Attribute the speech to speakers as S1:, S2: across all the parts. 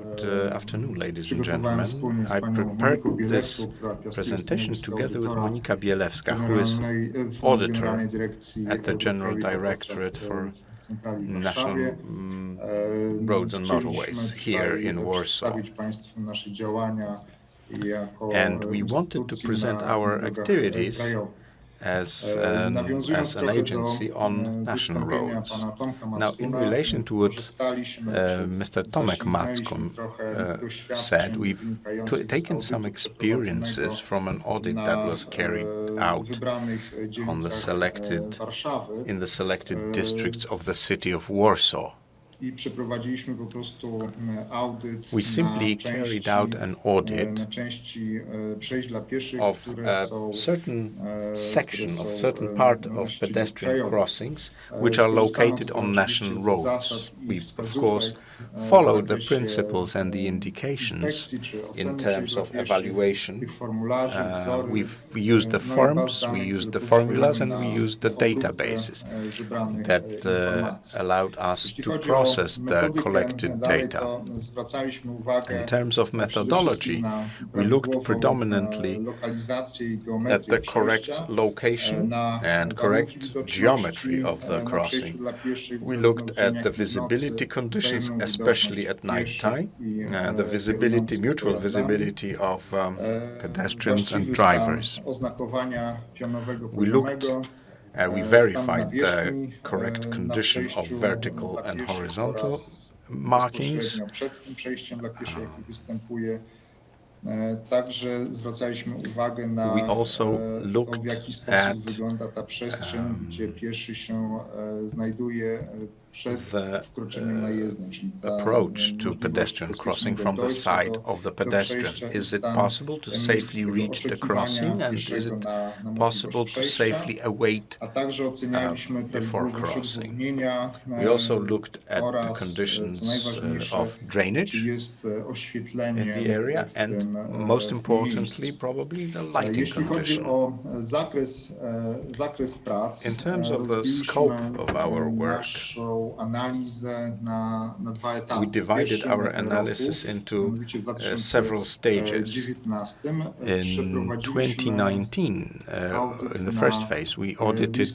S1: Good afternoon, ladies and gentlemen. I prepared this presentation together with Monika Bielewska, who is auditor at the General Directorate for National Roads and Motorways here in Warsaw. And we wanted to present our activities as an agency on national roads. Now, in relation to what Mr. Tomek Mackon said, we've taken some experiences from an audit that was carried out on in the selected districts of the city of Warsaw. We simply carried out an audit of a certain section, of certain part of pedestrian crossings, which are located on national roads. We've, of course, followed the principles and the indications in terms of evaluation. We used the forms, we used the formulas, and we used the databases that allowed us to process the collected data. In terms of methodology, we looked predominantly at the correct location and correct geometry of the crossing. We looked at the visibility conditions, especially at night time, the visibility, mutual visibility of pedestrians and drivers. We verified the correct condition of vertical and horizontal markings. We also looked at the approach to pedestrian crossing from the side of the pedestrian. Is it possible to safely reach the crossing, and is it possible to safely await before crossing? We also looked at the conditions of drainage in the area, and most importantly, probably the lighting condition. In terms of the scope of our work, we divided our analysis into several stages. In 2019, in the first phase, we audited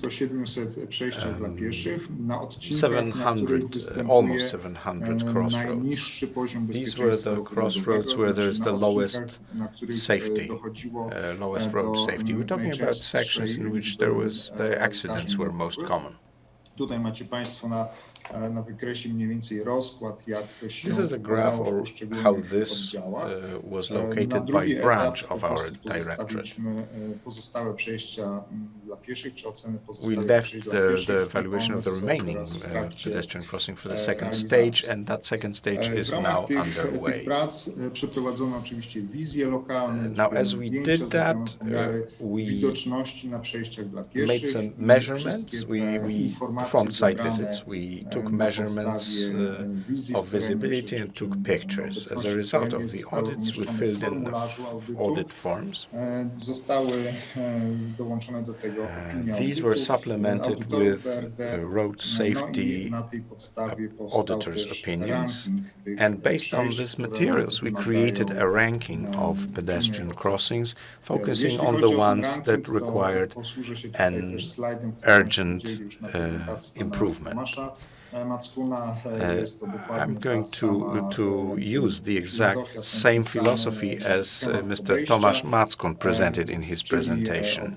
S1: 700, almost 700 crossroads. These were the crossroads where there's the lowest safety, lowest road safety. We're talking about sections in which the accidents were most common. This is a graph of how this was located by branch of our directorate. We left the evaluation of the remaining pedestrian crossing for the second stage, and that second stage is now underway. Now, as we did that, we made some measurements. We performed site visits. We took measurements of visibility and took pictures. As a result of the audits, we filled in the audit forms. These were supplemented with road safety auditors' opinions, and based on these materials, we created a ranking of pedestrian crossings, focusing on the ones that required an urgent improvement. I'm going to use the exact same philosophy as Mr. Tomasz Mackon presented in his presentation.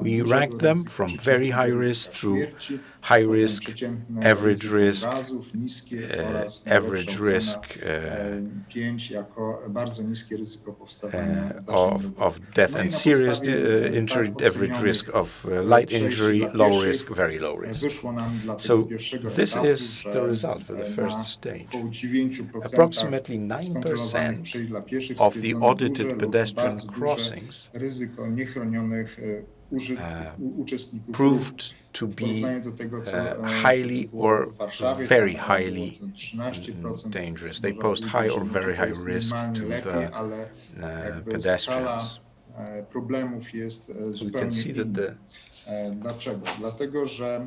S1: We ranked them from very high risk through high risk, average risk, of death and serious injury, average risk of light injury, low risk, very low risk. So this is the result for the first stage. Approximately 9% of the audited pedestrian crossings proved to be highly or very highly dangerous. They posed high or very high risk to the pedestrians.
S2: problemów jest
S1: we can
S2: zupełnie
S1: see that
S2: inny. Dlaczego? Dlatego, że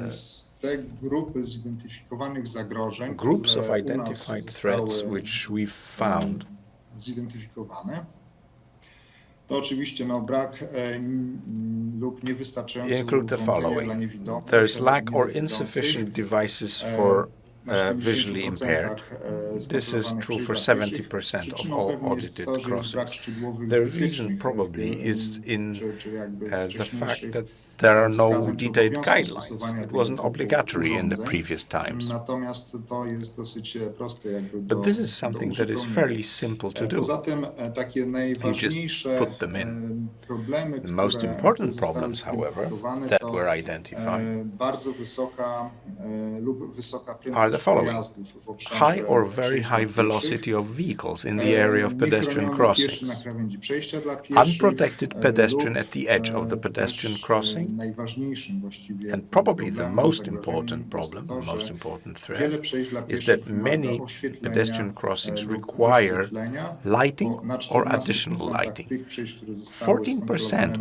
S2: z te grupy zidentyfikowanych zagrożeń,
S1: groups of
S2: które u
S1: identified
S2: nas
S1: threats
S2: zostały
S1: which we've found
S2: zidentyfikowane, to oczywiście brak lub niewystarczające
S1: include the
S2: urządzenia dla
S1: following.
S2: niewidomych,
S1: There's lack or
S2: niewidzących.
S1: insufficient devices for visually impaired. This is true for 70% of all audited crossings. The reason probably is in the fact that there are no detailed guidelines. It wasn't obligatory in the previous times.
S2: Natomiast to jest dosyć proste jakby
S1: But this is something that is fairly simple to do.
S2: Poza tym takie
S1: You just
S2: najważniejsze
S1: put them in.
S2: problemy,
S1: The most
S2: które
S1: important
S2: zostały
S1: problems, however,
S2: zidentyfikowane,
S1: that
S2: to
S1: were identified
S2: bardzo wysoka lub wysoka
S1: are the
S2: prędkość
S1: following.
S2: pojazdów w obszarze
S1: High or very high velocity of vehicles in the area of pedestrian
S2: niechroniony
S1: crossings.
S2: pieszy na krawędzi przejścia dla pieszych,
S1: Unprotected pedestrian
S2: lub
S1: at the edge of the pedestrian
S2: też
S1: crossing.
S2: najważniejszym właściwie
S1: And probably the
S2: problemem,
S1: most
S2: zagrożeniem
S1: important
S2: jest
S1: problem,
S2: to,
S1: the most
S2: że
S1: important
S2: wiele
S1: threat,
S2: przejść dla
S1: is
S2: pieszych
S1: that
S2: wymaga
S1: many
S2: oświetlenia
S1: pedestrian crossings
S2: lub
S1: require
S2: rozświetlenia,
S1: lighting
S2: bo na
S1: or
S2: 14%
S1: additional lighting.
S2: tych przejść, które zostały
S1: 14%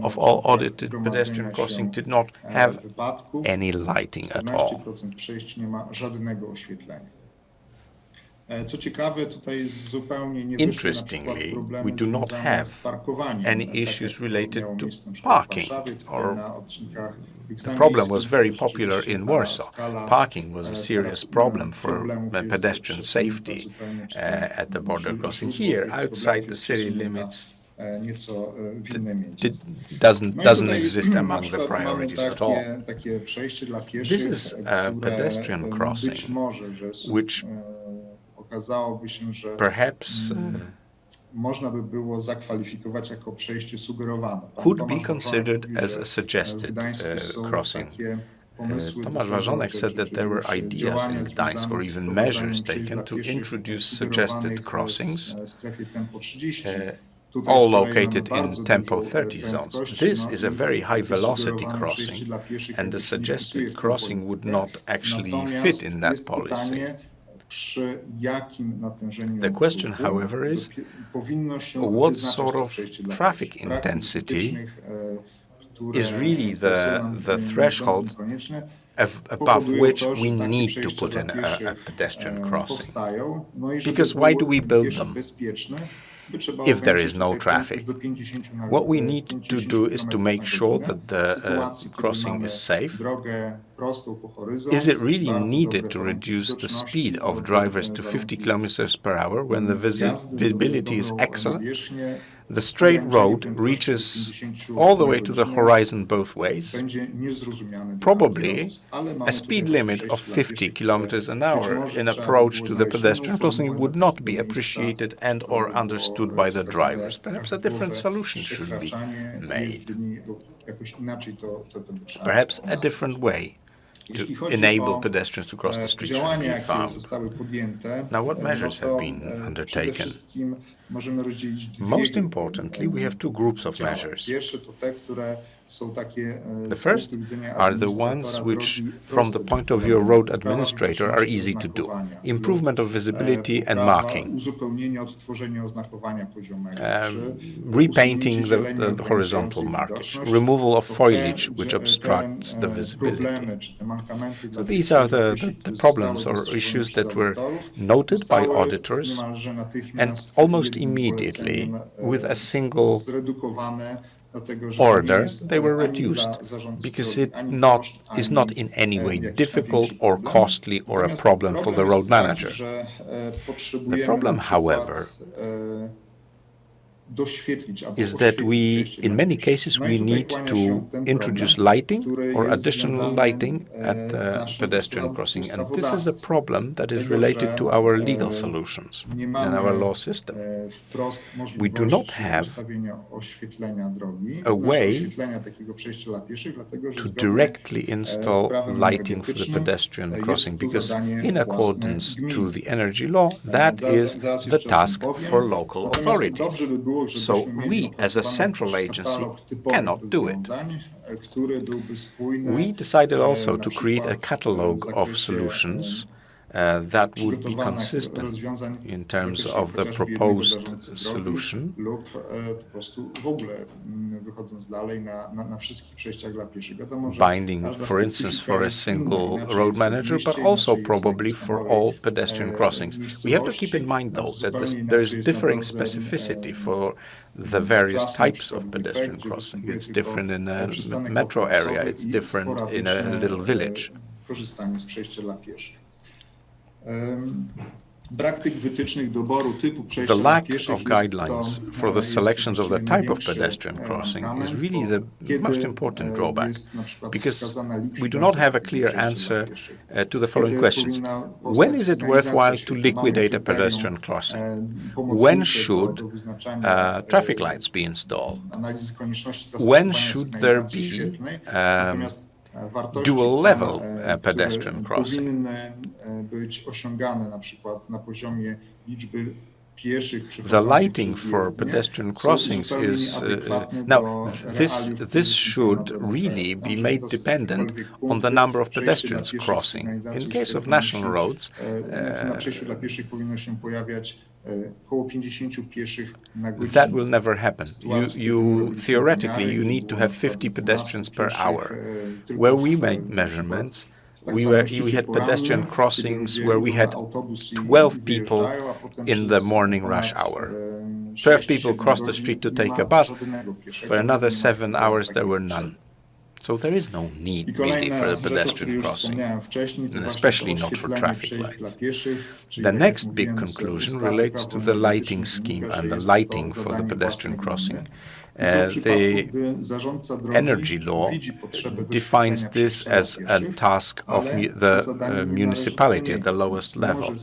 S1: of
S2: skontrolowane
S1: all audited
S2: na
S1: pedestrian
S2: gromadzenia
S1: crossings
S2: się
S1: did not have
S2: wypadków,
S1: any lighting at all.
S2: 14% przejść nie ma żadnego oświetlenia. Co ciekawe, tutaj zupełnie nie wyszły na przykład
S1: Interestingly,
S2: problemy
S1: we do not
S2: związane
S1: have
S2: z parkowaniem,
S1: any
S2: tak
S1: issues
S2: jak
S1: related
S2: miało
S1: to
S2: miejsce na przykład w
S1: parking
S2: Warszawie, tutaj
S1: or
S2: na odcinkach
S1: the problem was very popular in Warsaw. Parking was a serious problem for pedestrian safety at the border crossing. Here, outside the city limits,
S2: nieco w inne miejsce.
S1: doesn't exist among the priorities at all.
S2: Takie przejście dla
S1: This
S2: pieszych,
S1: is a pedestrian crossing,
S2: być może, że
S1: which
S2: okazałoby się, że
S1: perhaps
S2: można by było zakwalifikować jako przejście sugerowane.
S1: could be considered as a suggested crossing. Tomasz Warzonek said that there were ideas in Gdańsk or even measures taken to introduce suggested crossings, all located in tempo 30 zones. This is a very high velocity crossing, and the suggested crossing would not actually fit in that policy. The question, however, is what sort of traffic intensity is really the threshold above which we need to put in a pedestrian crossing. Because why do we build them if there is no traffic? What we need to do is to make sure that the crossing is safe. Is it really needed to reduce the speed of drivers to 50 kilometers per hour when the visibility is excellent? The straight road reaches all the way to the horizon both ways. Probably a speed limit of 50 kilometers an hour in approach to the pedestrian crossing would not be appreciated and or understood by the drivers. Perhaps a different solution should be made. Perhaps a different way to enable pedestrians to cross the street should be found. Now, what measures have been undertaken? Most importantly, we have two groups of measures. The first are the ones which, from the point of view of road administrator, are easy to do. Improvement of visibility and marking. Repainting the horizontal markers. Removal of foliage which obstructs the visibility. So these are the problems or issues that were noted by auditors, and almost immediately, with a single order, they were reduced because it is not in any way difficult or costly or a problem for the road manager. The problem, however, is that in many cases, we need to introduce lighting or additional lighting at the pedestrian crossing. And this is a problem that is related to our legal solutions and our law system. We do not have a way to directly install lighting for the pedestrian crossing because in accordance to the energy law, that is the task for local authorities. So we, as a central agency, cannot do it. We decided also to create a catalogue of solutions that would be consistent in terms of the proposed solution,
S2: lub po prostu w ogóle wychodząc dalej na wszystkich przejściach dla pieszych. Wiadomo, że
S1: binding, for instance, for a single road manager, but also probably for all pedestrian crossings. We have to keep in mind, though, that there is differing specificity for the various types of pedestrian crossing. It's different in a metro area, it's different in a little village.
S2: Korzystanie z przejścia dla pieszych. Brak tych wytycznych doboru typu przejścia
S1: The
S2: dla
S1: lack
S2: pieszych
S1: of guidelines for the selections of the type of pedestrian crossing is really the most important drawback, because we do not have a clear answer to the following questions. When is it worthwhile to liquidate a pedestrian crossing? When should traffic lights be installed? When should there be dual-level pedestrian crossing?
S2: Powinny być osiągane na przykład na poziomie liczby pieszych
S1: The lighting for pedestrian crossings is now this should really be made dependent on the number of pedestrians crossing. In case of national roads,
S2: na przejściu dla pieszych powinno się pojawiać około 50 pieszych na godzinę.
S1: that will never happen. Theoretically, you need to have 50 pedestrians per hour. Where we made measurements, we had pedestrian crossings where we had 12 people in the morning rush hour. 12 people crossed the street to take a bus. For another 7 hours, there were none. So there is no need really for a pedestrian crossing, and especially not for traffic lights. The next big conclusion relates to the lighting scheme and the lighting for the pedestrian crossing. The energy law defines this as a task of the municipality at the lowest level.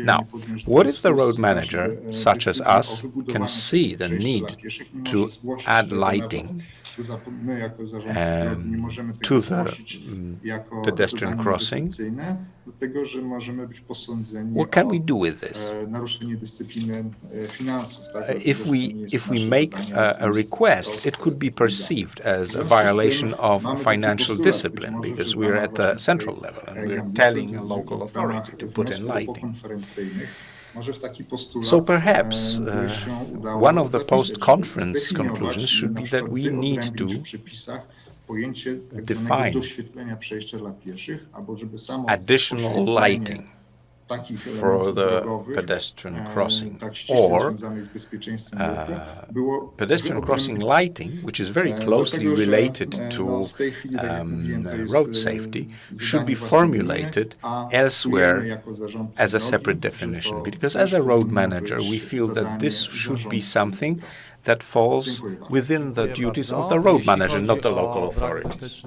S1: Now, what if the road manager, such as us, can see the need to add lighting to the pedestrian crossing? What can we do with this? If we make a request, it could be perceived as a violation of financial discipline, because we're at the central level and we're telling a local authority to put in lighting. So perhaps one of the post-conference conclusions should be that we need to define additional lighting for the pedestrian crossing, or pedestrian crossing lighting, which is very closely related to road safety, should be formulated elsewhere as a separate definition. Because as a road manager, we feel that this should be something that falls within the duties of the road manager, not the local authorities.